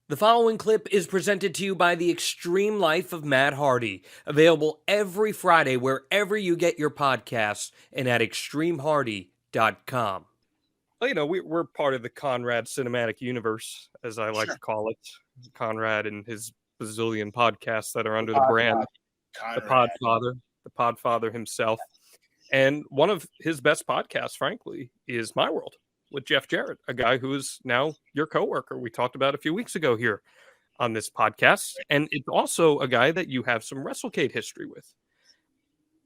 The following clip is presented to you by The Extreme Life of Matt Hardy, available every Friday wherever you get your podcasts and at extremehardy.com. Well, we're part of the Conrad cinematic universe, as I like to call it. Conrad and his bazillion podcasts that are under the brand. The Podfather himself. And one of his best podcasts, frankly, is My World with Jeff Jarrett, a guy who is now your coworker. We talked about a few weeks ago here on this podcast. And it's also a guy that you have some WrestleCade history with.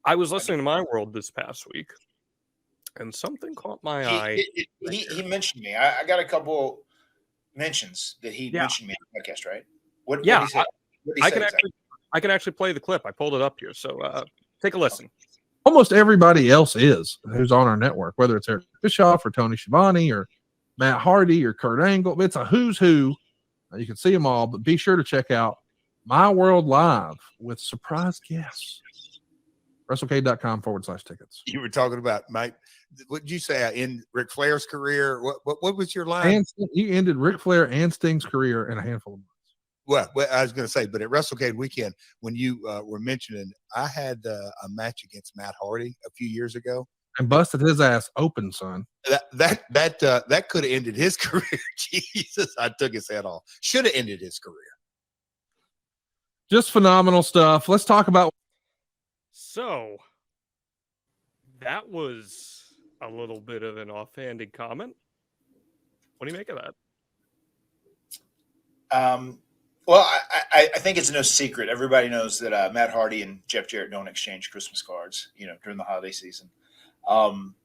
I was listening to My World this past week, and something caught my eye. He mentioned me. I got a couple mentions that he mentioned me on the podcast, right? What did he say? I can actually play the clip. I pulled it up here. So take a listen. Okay. Almost everybody else is who's on our network, whether it's Eric Bischoff or Tony Schiavone or Matt Hardy or Kurt Angle. It's a who's who. You can see them all, but be sure to check out My World Live with surprise guests. WrestleCade.com/tickets. You were talking about, Mike. What did you say? In Ric Flair's career? What was your line? You ended Ric Flair and Sting's career in a handful of months. Well, I was going to say, but at WrestleCade weekend, when you were mentioning, I had a match against Matt Hardy a few years ago, and busted his ass open, son. That could have ended his career. Jesus, I took his head off. Should have ended his career. Just phenomenal stuff. Let's talk about. So that was a little bit of an offhanded comment. What do you make of that? Well, I think it's no secret. Everybody knows that Matt Hardy and Jeff Jarrett don't exchange Christmas cards, during the holiday season. And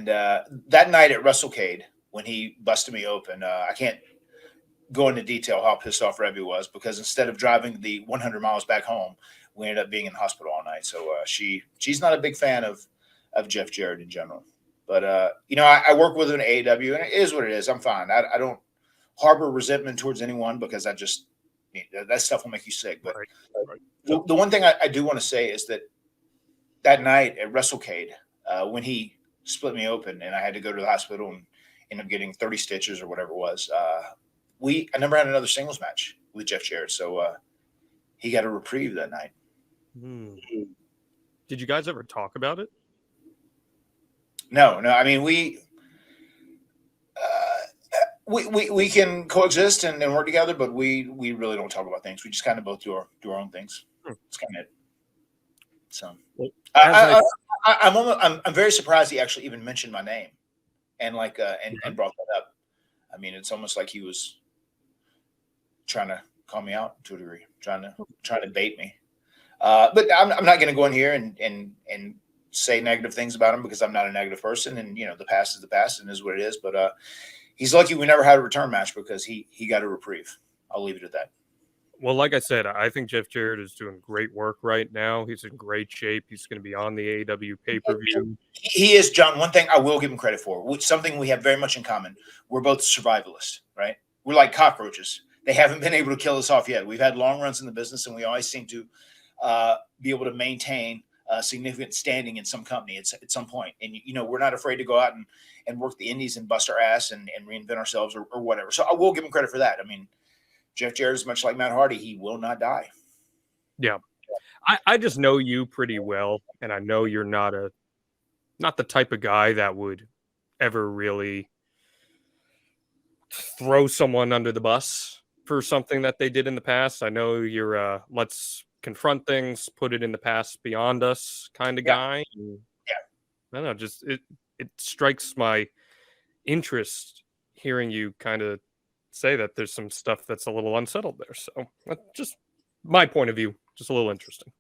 that night at WrestleCade, when he busted me open, I can't go into detail how pissed off Rebby was, because instead of driving the 100 miles back home, we ended up being in the hospital all night. So she's not a big fan of Jeff Jarrett in general. But, I work with him in AEW, and it is what it is. I'm fine. I don't harbor resentment towards anyone, because that stuff will make you sick. But the one thing I do want to say is that night at WrestleCade, when he split me open and I had to go to the hospital and end up getting 30 stitches or whatever it was, I never had another singles match with Jeff Jarrett. So he got a reprieve that night. Did you guys ever talk about it? No. I mean, we can coexist and work together, but we really don't talk about things. We just kind of both do our own things. It's kind of it. So I'm very surprised he actually even mentioned my name and brought that up. I mean, it's almost like he was trying to call me out to a degree, trying to bait me. But I'm not going to go in here and say negative things about him, because I'm not a negative person, and the past is the past and is what it is. But he's lucky we never had a return match, because he got a reprieve. I'll leave it at that. Well, like I said, I think Jeff Jarrett is doing great work right now. He's in great shape. He's going to be on the AEW pay-per-view. He is, John. One thing I will give him credit for, something we have very much in common. We're both survivalists, right? We're like cockroaches. They haven't been able to kill us off yet. We've had long runs in the business, and we always seem to be able to maintain a significant standing in some company at some point. And, we're not afraid to go out and work the indies and bust our ass and reinvent ourselves or whatever. So I will give him credit for that. I mean, Jeff Jarrett is much like Matt Hardy. He will not die. Yeah. I just know you pretty well, and I know you're not the type of guy that would ever really throw someone under the bus for something that they did in the past. I know you're let's confront things, put it in the past beyond us kind of guy. And, I don't know, just it strikes my interest hearing you kind of say that there's some stuff that's a little unsettled there. So that's just my point of view, just a little interesting.